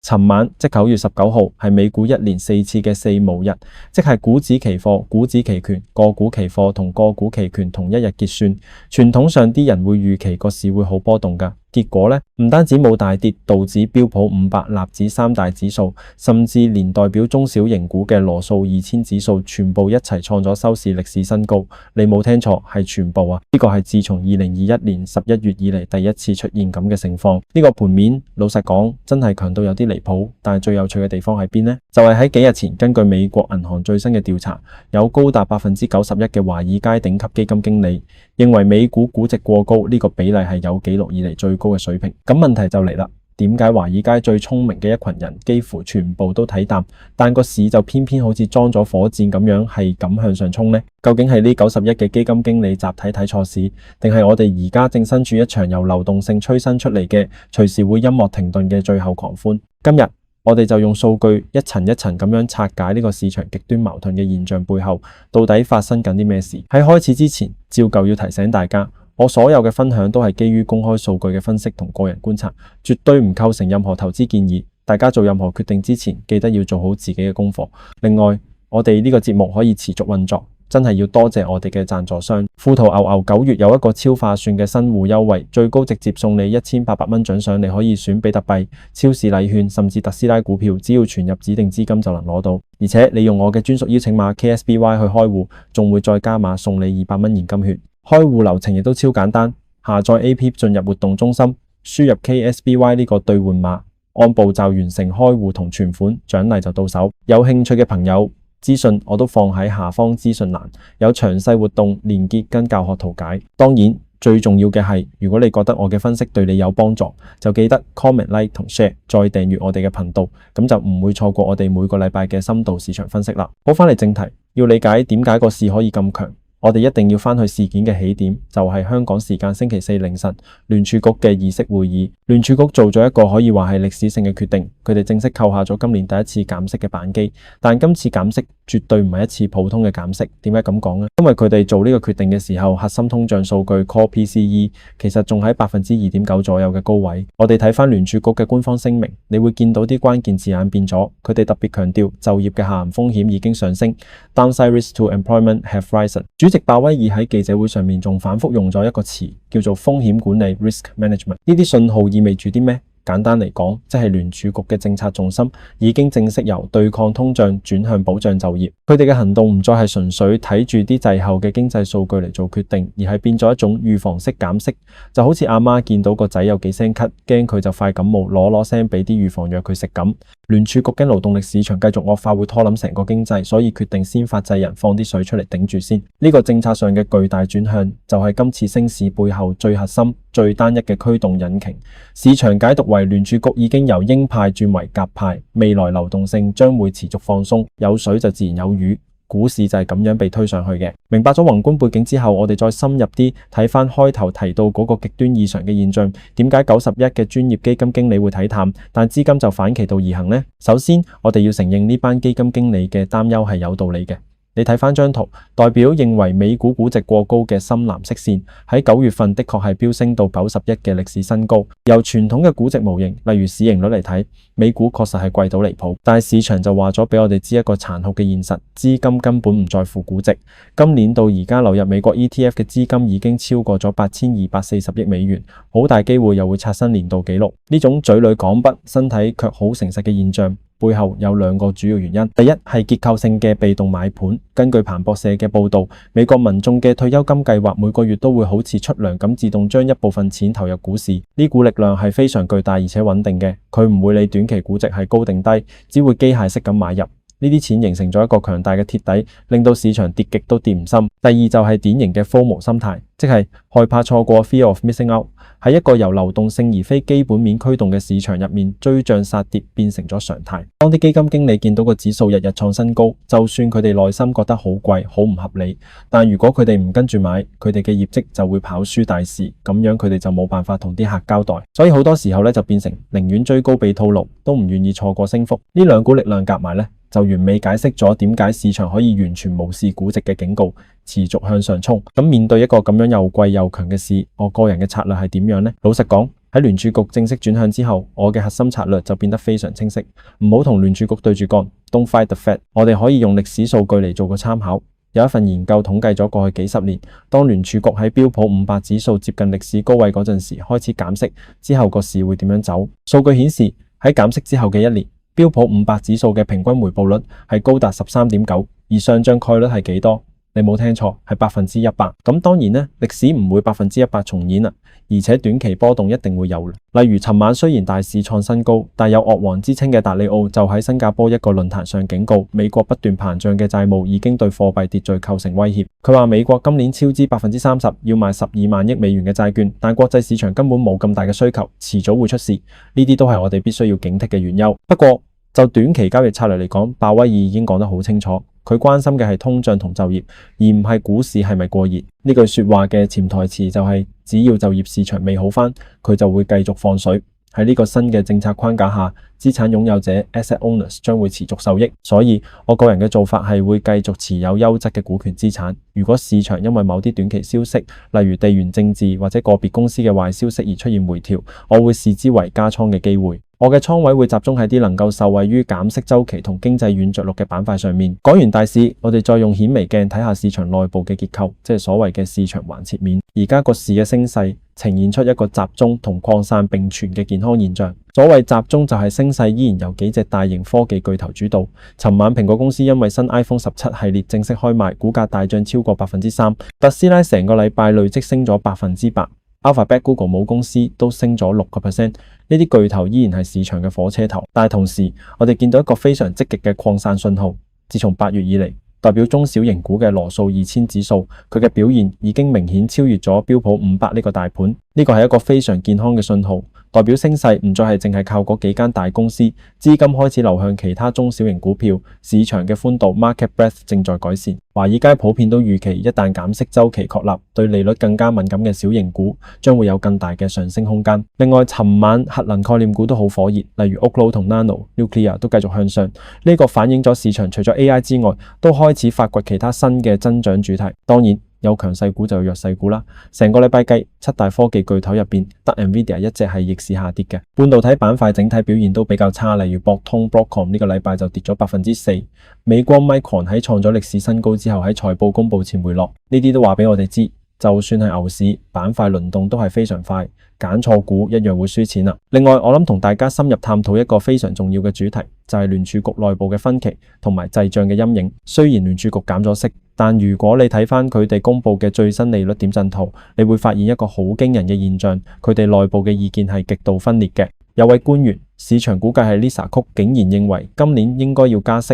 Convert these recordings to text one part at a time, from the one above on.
尋晚即9月19號係美股1年4次嘅四巫日，即係股指期貨、股指期權、個股期貨同個股期權同一日結算。傳統上啲人會預期個市會好波動㗎，結果呢，唔單止冇大跌，道指、標普500、納指三大指數，甚至連代表中小型股嘅羅素2000指數全部一齊創咗收市歷史新高。你冇聽錯，係全部啊！呢個係自從2021年11月以嚟第一次出現咁嘅情況。呢個盤面老實講真係強到有啲離譜，但係最有趣嘅地方喺邊呢？就係喺幾日前，根據美國銀行最新嘅調查，有高達91%嘅華爾街頂級基金經理認為美股估值過高，呢個比例係有紀錄以嚟最高嘅水平。咁問題就嚟啦，點解華爾街最聰明嘅一群人幾乎全部都睇淡，但個市就偏偏好似裝咗火箭咁樣係咁向上衝呢？究竟係呢91嘅基金經理集體睇錯市，定係我哋而家正身處一場由流動性催生出嚟嘅隨時會音樂停頓嘅最後狂歡？今日我哋就用數據一層一層咁樣拆解呢個市場極端矛盾嘅現象背後到底發生緊啲咩事。喺開始之前，照舊要提醒大家，我所有嘅分享都係基於公開數據嘅分析同個人觀察，絕對唔構成任何投資建議。大家做任何決定之前，記得要做好自己嘅功課。另外，我哋呢個節目可以持續運作，真係要多謝我哋嘅贊助商。富途牛牛9月有一個超划算嘅新戶優惠，最高直接送你1800蚊獎賞，你可以選比特幣、超市禮券，甚至特斯拉股票，只要存入指定資金就能攞到。而且你用我嘅專屬邀請碼 KSBY 去開戶，仲會再加碼送你200蚊現金血。開戶流程亦都超簡單，下載 AP 進入活動中心，輸入 KSBY 呢個兌換碼，按步驟完成開戶同存款，獎勵就到手。有興趣嘅朋友，資訊我都放喺下方資訊欄，有詳細活動連結跟教學圖解。當然最重要嘅係，如果你覺得我嘅分析對你有幫助，就記得 comment、like 同 share， 再訂閱我哋嘅頻道，咁就唔會錯過我哋每個禮拜嘅深度市場分析啦。好，翻嚟正題，要理解點解個市可以咁強，我哋一定要翻去事件嘅起點，就係香港時間星期四凌晨聯儲局嘅議息會議。聯儲局做咗一個可以話係歷史性嘅決定，佢哋正式扣下咗今年第一次減息嘅扳機。但今次減息絕對唔係一次普通嘅減息。點解咁講呢？因為佢哋做呢個決定嘅時候，核心通脹數據 Core PCE 其實仲喺2.9%左右嘅高位。我哋睇翻聯儲局嘅官方聲明，你會見到啲關鍵字眼變咗，佢哋特別強調就業嘅下行風險已經上升 ，Downside risk to employment have risen。主席鮑威爾喺記者會上面仲反覆用咗一個詞，叫做風險管理 （risk management）。呢啲信號意味住啲咩？簡單嚟講，即係聯儲局嘅政策重心已經正式由對抗通脹轉向保障就業。佢哋嘅行動唔再係純粹睇住啲滯後嘅經濟數據嚟做決定，而係變咗一種預防式減息，就好似阿媽見到個仔有幾聲咳，驚佢就快感冒，攞聲俾啲預防藥佢食咁。聯儲局驚勞動力市場繼續惡化會拖冧成個經濟，所以決定先發制人，放啲水出嚟頂住先。呢個政策上嘅巨大轉向，就係今次升市背後最核心、最單一嘅驅動引擎。市場解讀為聯儲局已經由鷹派轉為鴿派，未來流動性將會持續放鬆，有水就自然有魚。股市就係咁樣被推上去嘅。明白咗宏觀背景之後，我哋再深入啲睇翻開頭提到嗰個極端異常嘅現象，點解91嘅專業基金經理會睇淡，但資金就反其道而行呢？首先，我哋要承認呢班基金經理嘅擔憂係有道理嘅。你睇翻張圖，代表認為美股估值過高嘅深藍色線喺9月份的確係飆升到91嘅歷史新高。由傳統嘅估值模型，例如市盈率嚟睇，美股確實係貴到離譜。但係市場就話咗俾我哋知一個殘酷嘅現實，資金根本唔在乎估值。今年到而家流入美國 ETF 嘅資金已經超過咗8240億美元，好大機會又會刷新年度紀錄。呢種嘴裏講不，身體卻好誠實嘅現象，背後有兩個主要原因。第一係結構性嘅被動買盤。根據彭博社嘅報道，美國民眾嘅退休金計劃每個月都會好似出糧咁自動將一部分錢投入股市。呢股力量係非常巨大而且穩定嘅，佢唔會理短期估值係高定低，只會機械式咁買入。呢啲錢形成咗一個強大嘅鐵底，令到市場跌極都跌唔深。第二就係典型嘅 FOMO 心態，即係害怕錯過 Fear of Missing Out。喺一個由流動性而非基本面驅動嘅市場入面，追漲殺跌變成咗常態。當啲基金經理見到個指數日日創新高，就算佢哋內心覺得好貴好唔合理，但如果佢哋唔跟住買，佢哋嘅業績就會跑輸大市，咁樣佢哋就冇辦法同啲客交代。所以好多時候咧就變成寧願追高被套路，都唔願意錯過升幅。呢兩股力量夾埋咧，就完美解釋咗點解市場可以完全無視估值嘅警告，持續向上衝。咁面對一個咁樣又貴又強嘅市，我個人嘅策略係點樣呢？老實講，喺聯儲局正式轉向之後，我嘅核心策略就變得非常清晰，唔好同聯儲局對住幹 ，Don't fight the Fed。我哋可以用歷史數據嚟做個參考。有一份研究統計咗過去幾十年，當聯儲局喺標普500指數接近歷史高位嗰陣時開始減息，之後個市會點樣走？數據顯示喺減息之後嘅一年，標普500指數嘅平均回報率係高達13.9%，而上漲概率係幾多？你冇聽錯，係100%。咁當然呢，歷史唔會100%重演啦，而且短期波動一定會有。例如尋晚雖然大市創新高，但有惡王之稱嘅達里奧就喺新加坡一個論壇上警告，美國不斷膨脹嘅債務已經對貨幣秩序構成威脅。佢話美國今年超支30%，要賣12萬億美元嘅債券，但國際市場根本冇咁大嘅需求，遲早會出事。呢啲都係我哋必須要警惕嘅原因。不過就短期交易策略嚟講，鮑威爾已經講得好清楚。佢關心嘅係通脹同就業，而唔係股市係咪過熱。呢句說話嘅潛台詞就係，只要就業市場未好返，佢就會繼續放水。喺呢個新嘅政策框架下，資產擁有者 asset owners 將會持續受益。所以我個人嘅做法係會繼續持有優質嘅股權資產。如果市場因為某啲短期消息，例如地緣政治或者個別公司嘅壞消息而出現回調，我會視之為加倉嘅機會。我嘅倉位會集中喺啲能夠受惠於減息週期同經濟軟着陸嘅板塊上面。講完大市，我哋再用顯微鏡睇下市場內部嘅結構，即係所謂嘅市場環切面。而家個市嘅升勢呈現出一個集中同擴散並存嘅健康現象。所謂集中就係升勢依然由幾隻大型科技巨頭主導。尋晚蘋果公司因為新 iPhone 17系列正式開賣，股價大漲超過3%。特斯拉成個禮拜累積升咗8%。Alphabet、Google 母公司都升咗6%，呢啲巨頭依然係市場嘅火車頭。但係同時，我哋見到一個非常積極嘅擴散信號。自從8月以嚟，代表中小型股嘅羅素2000指數，佢嘅表現已經明顯超越咗標普500呢個大盤。呢個係一個非常健康嘅信號，代表升勢唔再係淨係靠嗰幾間大公司，資金開始流向其他中小型股票，市場嘅寬度 market breadth 正在改善。華爾街普遍都預期，一旦減息週期確立，對利率更加敏感嘅小型股將會有更大嘅上升空間。另外，尋晚核能概念股都好火熱，例如 Oklo 同 Nano Nuclear 都繼續向上。呢個反映咗市場除咗 AI 之外，都開始發掘其他新嘅增長主題。當然，有強勢股就有弱勢股啦。成個禮拜計，7大科技巨頭入邊，得 Nvidia 一隻係逆市下跌嘅。半導體板塊整體表現都比較差，例如博通 Broadcom 呢個禮拜就跌咗4%。美光 Micron 喺創咗歷史新高之後，喺財報公佈前回落，呢啲都話俾我哋知，就算係牛市，板塊輪動都係非常快，揀錯股一樣會輸錢啦。另外，我諗同大家深入探討一個非常重要嘅主題，就係聯儲局內部嘅分歧同埋滯脹嘅陰影。雖然聯儲局減咗息，但如果你睇翻佢哋公布嘅最新利率點陣圖，你會發現一個好驚人嘅現象，佢哋內部嘅意見係極度分裂嘅。有位官員，市場估計係 Lisa Cook，竟然認為今年應該要加息，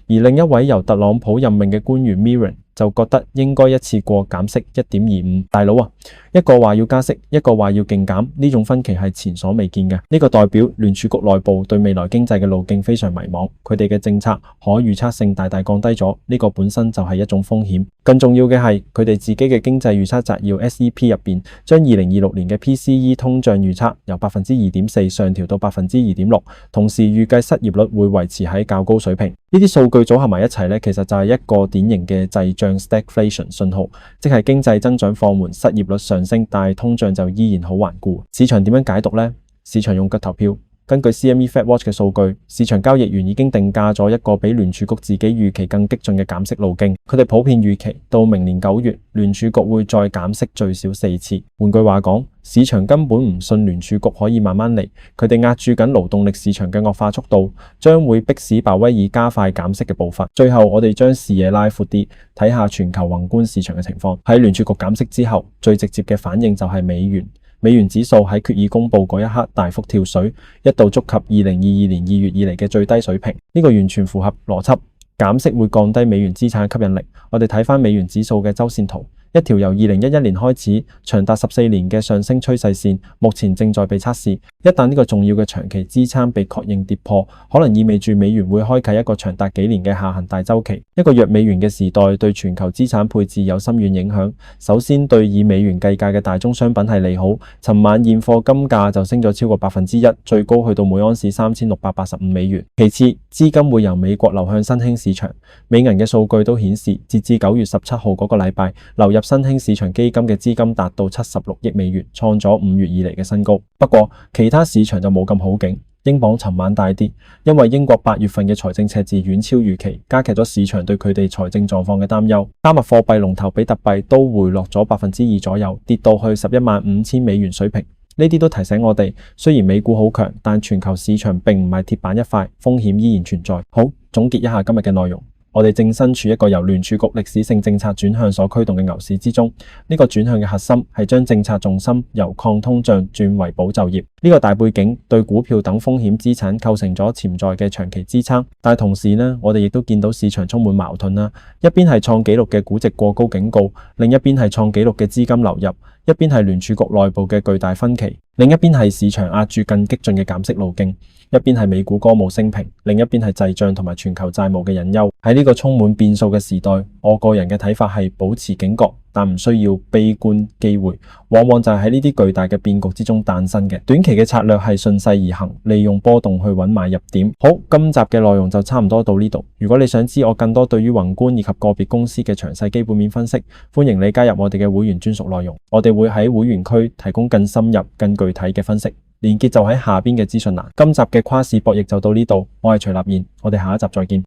而另一位由特朗普任命嘅官員 Miran就覺得應該一次過減息1.25%。大佬啊，一個話要加息，一個話要勁減，呢種分歧係前所未見嘅。呢個代表聯儲局內部對未來經濟嘅路徑非常迷茫，佢哋嘅政策可預測性大大降低咗，呢個本身就係一種風險。更重要嘅係佢哋自己嘅經濟預測摘要 SEP 入邊，將2026年嘅 PCE 通脹預測由2.4%上調到2.6%，同時預計失業率會維持喺較高水平。呢啲數據組合埋一齊呢，其實就係一個典型嘅滯脹 stagflation 信號，即係經濟增長放緩，失業率上升，但係通脹就依然好頑固。市場點樣解讀呢？市場用腳投票。根據 CME FedWatch 嘅數據，市場交易員已經定價咗一個比聯儲局自己預期更激進嘅減息路徑。佢哋普遍預期到明年9月，聯儲局會再減息最少4次。換句話講，市場根本唔信聯儲局可以慢慢嚟，佢哋壓住緊勞動力市場嘅惡化速度，將會迫使鮑威爾加快減息嘅步伐。最後，我哋將視野拉闊啲，睇下全球宏觀市場嘅情況。喺聯儲局減息之後，最直接嘅反應就係美元。美元指數喺決議公佈嗰一刻大幅跳水，一度觸及2022年2月以嚟嘅最低水平。呢個完全符合邏輯，減息會降低美元資產嘅吸引力。我哋睇返美元指數嘅周線圖，一條由2011年開始長達14年嘅上升趨勢線，目前正在被測試。一旦呢個重要嘅長期支撐被確認跌破，可能意味住美元會開啟一個長達幾年嘅下行大週期。一個弱美元嘅時代對全球資產配置有深遠影響。首先對以美元計價嘅大宗商品係利好，尋晚現貨金價就升咗超過1%，最高去到每盎司3685美元。其次，資金會由美國流向新興市場。美銀嘅數據都顯示，截至9月17號嗰個禮拜，流入入新興市場基金嘅資金達到76億美元，創咗5月以嚟嘅新高。不過其他市場就冇咁好景。英鎊尋晚大跌，因為英國8月份嘅財政赤字遠超預期，加劇咗市場對佢哋財政狀況嘅擔憂。加密貨幣龍頭比特幣都回落咗2%左右，跌到去115000美元水平。呢啲都提醒我哋，雖然美股好強，但全球市場並唔係鐵板一塊，風險依然存在。好，總結一下今日嘅內容。我哋正身處一個由聯儲局歷史性政策轉向所驅動嘅牛市之中，呢個轉向嘅核心係將政策重心由抗通脹轉為保就業。呢個大背景對股票等風險資產構成咗潛在嘅長期支撐，但係同時呢，我哋亦都見到市場充滿矛盾啦。一邊係創紀錄嘅估值過高警告，另一邊係創紀錄嘅資金流入，一邊係聯儲局內部嘅巨大分歧，另一邊係市場壓住更激進嘅減息路徑。一邊係美股歌舞升平，另一邊係滯脹同埋全球債務嘅隱憂。喺呢個充滿變數嘅時代，我個人嘅睇法係保持警覺，但唔需要悲觀。機會往往就係喺呢啲巨大嘅變局之中誕生嘅。短期嘅策略係順勢而行，利用波動去揾買入點。好，今集嘅內容就差唔多到呢度。如果你想知我更多對於宏觀以及個別公司嘅詳細基本面分析，歡迎你加入我哋嘅會員專屬內容。我哋會喺會員區提供更深入、更具體嘅分析。連結就喺下邊嘅資訊欄。今集嘅跨市博弈就到呢度，我係徐立彥，我哋下一集再見。